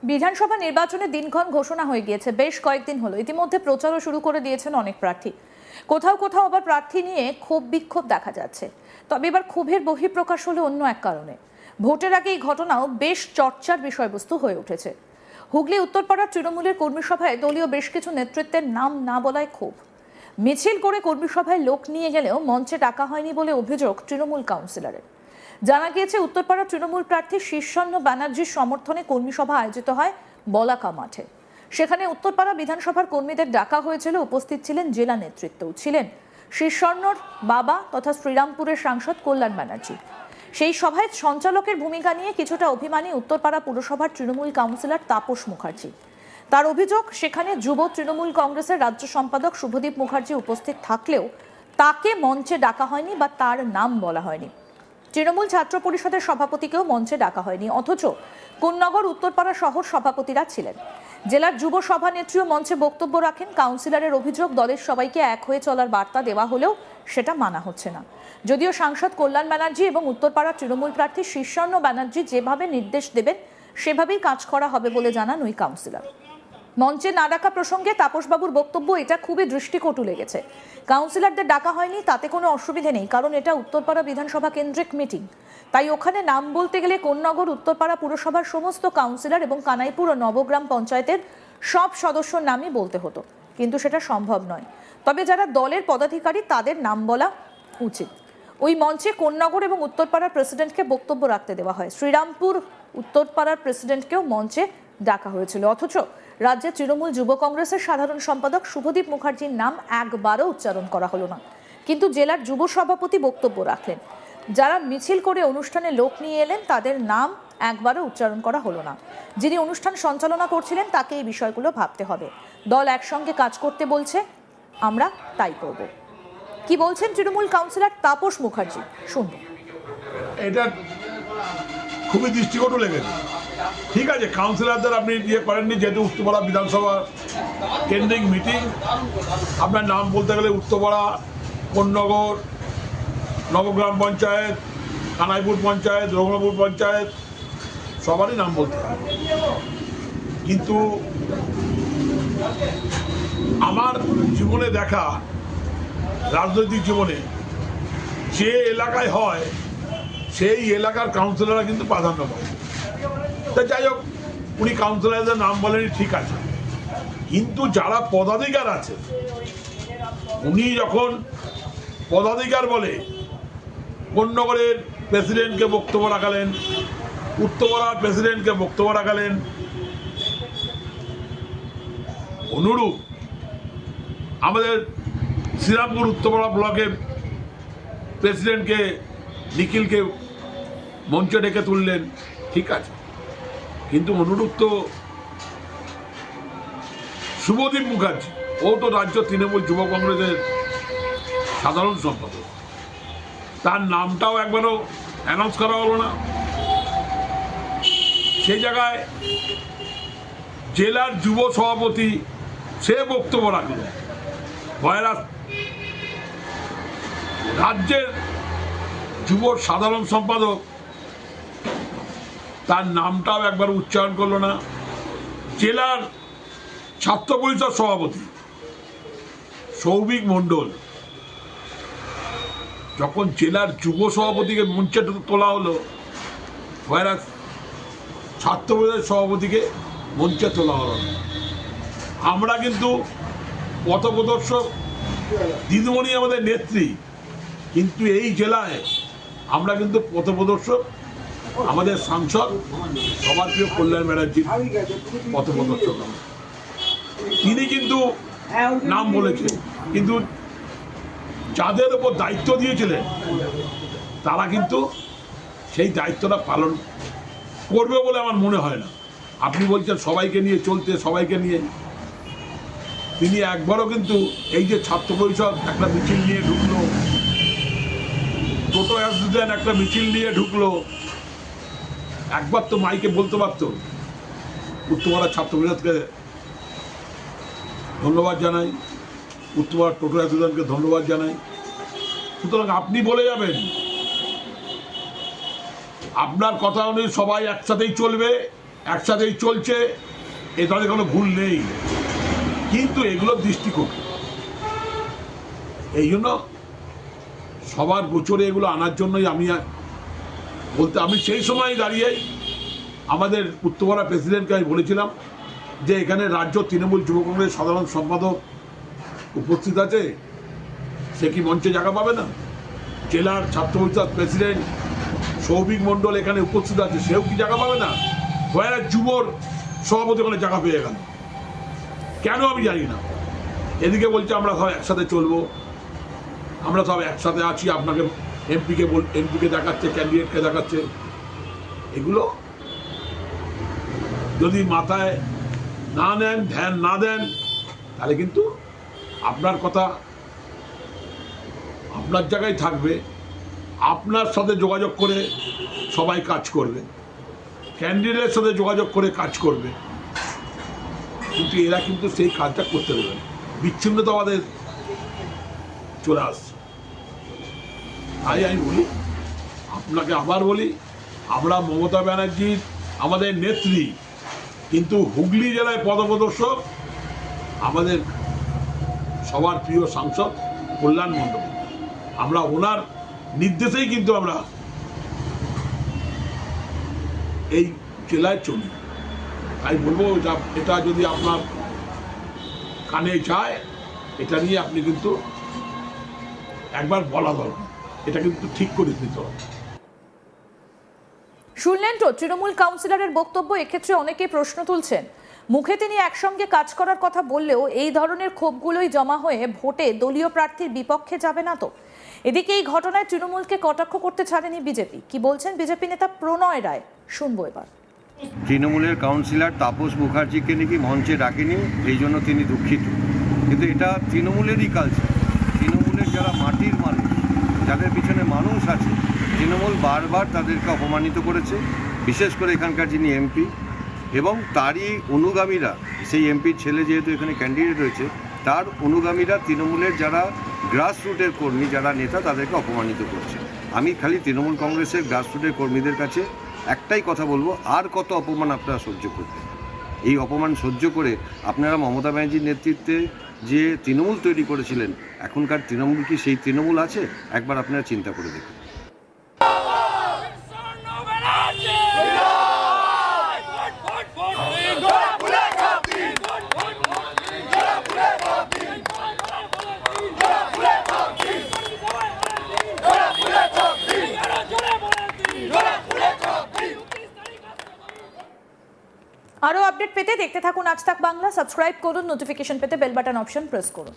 বিধানসভা নির্বাচনের দিনক্ষণ ঘোষণা হয়ে গিয়েছে। বেশ কয়েকদিন হলো ইতিমধ্যে প্রচারও শুরু করে দিয়েছেন অনেক প্রার্থী। কোথাও কোথাও আবার প্রার্থী নিয়ে ক্ষোভ বিক্ষোভ দেখা যাচ্ছে। তবে এবার ক্ষোভের বহিঃপ্রকাশ হলো অন্য এক কারণে। ভোটের আগে এই ঘটনাও বেশ চর্চার বিষয়বস্তু হয়ে উঠেছে। হুগলি উত্তরপাড়ার তৃণমূলের কর্মী সভায় দলীয় বেশ কিছু নেতৃত্বের নাম না বলায় ক্ষোভ। মিছিল করে কর্মী সভায় লোক নিয়ে গেলেও মঞ্চে ডাকা হয়নি বলে অভিযোগ তৃণমূল কাউন্সিলরের। জানা গিয়েছে উত্তরপাড়া তৃণমূল প্রার্থী শীর্ষণ্য ব্যানার্জির সমর্থনে কর্মী সভা আয়োজিত হয় বলাকা মাঠে। সেখানে উত্তরপাড়া বিধানসভার কর্মীদের ডাকা হয়েছিল। উপস্থিত ছিলেন জেলা নেতৃত্বও ছিলেন শীর্ষণ্যর বাবা তথা শ্রীরামপুরের সাংসদ কল্যাণ ব্যানার্জি। সেই সভায় সঞ্চালকের ভূমিকা নিয়ে কিছুটা অভিমানী উত্তরপাড়া পুরসভার তৃণমূল কাউন্সিলর তাপস মুখার্জি। তার অভিযোগ, সেখানে যুব তৃণমূল কংগ্রেসের রাজ্য সম্পাদক শুভদীপ মুখার্জি উপস্থিত থাকলেও তাকে মঞ্চে ডাকা হয়নি বা তার নাম বলা হয়নি। তৃণমূল ছাত্র পরিষদের সভাপতিকেও মঞ্চে ডাকা হয়নি, অথচ কোন্নগর উত্তরপাড়া শহর সভাপতিরা ছিলেন। জেলার যুব সভানেত্রীও মঞ্চে বক্তব্য রাখেন। কাউন্সিলরের অভিযোগ, দলের সবাইকে এক হয়ে চলার বার্তা দেওয়া হলেও সেটা মানা হচ্ছে না। যদিও সাংসদ কল্যাণ ব্যানার্জি এবং উত্তরপাড়ার তৃণমূল প্রার্থী শীর্ষণ্য ব্যানার্জি যেভাবে নির্দেশ দেবেন সেভাবেই কাজ করা হবে বলে জানান ওই কাউন্সিলর। মঞ্চে না ডাকা প্রসঙ্গে তাপসবাবুর বক্তব্য, এটা খুবই দৃষ্টিকটু লেগেছে। কাউন্সিলরদের ডাকা হয়নি তাতে কোনো অসুবিধে নেই, কারণ এটা উত্তরপাড়া বিধানসভা কেন্দ্রিক মিটিং। তাই ওখানে নাম বলতে গেলে কোন্নগর উত্তরপাড়া পুরসভার সমস্ত কাউন্সিলর এবং কানাইপুর ও নবগ্রাম পঞ্চায়েতের সব সদস্যর নামই বলতে হতো, কিন্তু সেটা সম্ভব নয়। তবে যারা দলের পদাধিকারী তাদের নাম বলা উচিত। ওই মঞ্চে কোন্নগর এবং উত্তরপাড়ার প্রেসিডেন্টকে বক্তব্য রাখতে দেওয়া হয়। শ্রীরামপুর উত্তরপাড়ার প্রেসিডেন্টকেও মঞ্চে ডাকা হয়েছিল, অথচ রাজ্যের তৃণমূল যুব কংগ্রেসের সাধারণ সম্পাদক শুভদীপ মুখার্জির নাম একবারও উচ্চারণ করা হলো না। কিন্তু জেলার যুব সভাপতি বক্তব্য রাখলেন। যারা মিছিল করে অনুষ্ঠানে লোক নিয়ে এলেন তাদের নাম একবারও উচ্চারণ করা হলো না। যিনি অনুষ্ঠান সঞ্চালনা করছিলেন তাকে এই বিষয়গুলো ভাবতে হবে। দল একসঙ্গে কাজ করতে বলছে, আমরা তাই করব। কি বলছেন তৃণমূল কাউন্সিলর তাপস মুখার্জি, শুনব। এটা খুবই দৃষ্টিকটু লেগেছে। ঠিক আছে, কাউন্সিলরদের আপনি ইয়ে করেননি, যেহেতু উত্তরপাড়া বিধানসভা কেন্দ্রিক মিটিং, আপনার নাম বলতে গেলে উত্তরপাড়া, কোন্নগর, নবগ্রাম পঞ্চায়েত, কানাইপুর পঞ্চায়েত, রঘুনাথপুর পঞ্চায়েত সবারই নাম বলতে হবে। কিন্তু আমার জীবনে দেখা, রাজনৈতিক জীবনে যে এলাকায় হয় সেই এলাকার কাউন্সিলররা কিন্তু প্রাধান্য পায়। তা যাই হোক, উনি কাউন্সিলরদের নাম বলেনি, ঠিক আছে, কিন্তু যারা পদাধিকার আছে, উনি যখন পদাধিকার বলে কোন্নগরের প্রেসিডেন্টকে বক্তব্য রাখালেন, উত্তরপাড়ার প্রেসিডেন্টকে বক্তব্য রাখালেন, অনুরূপ আমাদের শ্রীরামপুর উত্তরপাড়া ব্লকের প্রেসিডেন্টকে নিখিলকে মঞ্চে ডেকে তুললেন, ঠিক আছে, কিন্তু অনুরূপ তো শুভদীপ মুখার্জি, ও তো রাজ্য তৃণমূল যুব কংগ্রেসের সাধারণ সম্পাদক, তার নামটাও একবারও অ্যানাউন্স করা হলো না। সেই জায়গায় জেলার যুব সভাপতি সে বক্তব্য রাখলেন, রাজ্যের যুব সাধারণ সম্পাদক তার নামটাও একবার উচ্চারণ করলো না। জেলার ছাত্র পরিষদ সভাপতি সৌভিক মণ্ডল, যখন জেলার যুব সভাপতিকে মঞ্চে তোলা হলো, ছাত্র পরিষদের সভাপতিকে মঞ্চে তোলা হলো না। আমরা কিন্তু পথপ্রদর্শক দিদিমণি আমাদের নেত্রী, কিন্তু এই জেলায় আমরা কিন্তু পথপ্রদর্শক আমাদের সাংসদ সবার প্রিয় কল্যাণ ব্যানার্জির পথপ্রদর্শক। তিনি কিন্তু নাম বলেছেন, কিন্তু যাদের উপর দায়িত্ব দিয়েছিলেন তারা কিন্তু সেই দায়িত্বটা পালন করবে বলে আমার মনে হয় না। আপনি বলছেন সবাইকে নিয়ে চলতে, সবাইকে নিয়ে, তিনি একবারও কিন্তু এই যে ছাত্র পরিষদ একটা মিছিল নিয়ে ঢুকলো, টোটো অ্যাসোসিয়েশন একটা মিছিল নিয়ে ঢুকলো, একবার তো মাইকে বলতে পারত উত্তরপাড়া ছাত্র পরিষদকে ধন্যবাদ জানাই, উত্তরপাড়া টোটো অ্যাসোসিয়েশনকে ধন্যবাদ জানাই। সুতরাং আপনি বলে যাবেন, আপনার কথা অনুযায়ী সবাই একসাথেই চলবে, একসাথেই চলছে, এটাতে কোনো ভুল নেই, কিন্তু এগুলোর দৃষ্টিকোণ এই জন্য সবার গোচরে এগুলো আনার জন্যই আমি সেই সময় দাঁড়িয়েই আমাদের উত্তরপাড়া প্রেসিডেন্টকে আমি বলেছিলাম যে এখানে রাজ্য তৃণমূল যুব কংগ্রেসের সাধারণ সম্পাদক উপস্থিত আছে, সে কি মঞ্চে জায়গা পাবে না? জেলার ছাত্র পরিষদ প্রেসিডেন্ট সৌভিক মণ্ডল এখানে উপস্থিত আছে, সেও কি জায়গা পাবে না? কয়েক যুবর সভাপতি ওখানে জায়গা পেয়ে গেল, কেন আমি জানি না। এদিকে বলছে আমরা সব একসাথে চলবো, আমরা সব একসাথে আছি, আপনাকে এমপিকে দেখাচ্ছে, ক্যান্ডিডেটকে দেখাচ্ছে। এগুলো যদি মাথায় না নেন, ধ্যান না দেন, তাহলে কিন্তু আপনার কথা আপনার জায়গায় থাকবে, আপনার সাথে যোগাযোগ করে সবাই কাজ করবে, ক্যান্ডিডেটের সাথে যোগাযোগ করে কাজ করবে, কিন্তু এরা কিন্তু সেই কাজটা করতে দেবে না, বিচ্ছিন্নতাবাদের চলে আসছে। তাই আমি বলি, আপনাকে আবার বলি, আমরা মমতা ব্যানার্জির আমাদের নেত্রী, কিন্তু হুগলি জেলায় পদপ্রদর্শক আমাদের সবার প্রিয় সাংসদ কল্যাণ মণ্ডল। আমরা ওনার নির্দেশেই কিন্তু আমরা এই জেলায় চলি। তাই বলবো, এটা যদি আপনার কানে যায়, এটা নিয়ে আপনি কিন্তু একবার বলা দরকার, এটা কিন্তু ঠিক করে দিতে হবে। শুনলেন তো তৃণমূল কাউন্সিলরের বক্তব্য। এক্ষেত্রে অনেকেই প্রশ্ন তুলছেন, মুখে তিনি একসঙ্গে কাজ করার কথা বললেও এই ধরনের ক্ষোভগুলোই জমা হয়ে ভোটে দলীয় প্রার্থীর বিপক্ষে যাবে না তো? এদিকে এই ঘটনায় তৃণমূলকে কটাক্ষ করতে ছাড়েনি বিজেপি। কি বলছেন বিজেপি নেতা প্রণয় রায়, শুনবো এবার। তৃণমূলের কাউন্সিলর তাপস মুখার্জিকে নাকি মঞ্চে ডাকেনি, এই জন্য তিনি দুঃখিত। কিন্তু এটা তৃণমূলেরই কালচার। তৃণমূলের যারা মাটির মানুষ, যাদের পিছনে মানুষ আছে, তৃণমূল বারবার তাদেরকে অপমানিত করেছে, বিশেষ করে এখানকার যিনি এমপি এবং তারই অনুগামীরা, সেই এমপির ছেলে যেহেতু এখানে ক্যান্ডিডেট রয়েছে, তার অনুগামীরা তৃণমূলের যারা গ্রাসরুটের কর্মী, যারা নেতা, তাদেরকে অপমানিত করছে। আমি খালি তৃণমূল কংগ্রেসের গ্রাসরুটের কর্মীদের কাছে একটাই কথা বলবো, আর কত অপমান আপনারা সহ্য করবেন? এই অপমান সহ্য করে আপনারা মমতা ব্যানার্জির নেতৃত্বে যে তৃণমূল তৈরি করেছিলেন, এখনকার তৃণমূল কি সেই তৃণমূল আছে? একবার আপনারা চিন্তা করে দেখুন। আরো আপডেট পেতে দেখতে থাকুন আজ তাক বাংলা। সাবস্ক্রাইব করুন, নোটিফিকেশন পেতে বেল বাটন অপশন প্রেস করুন।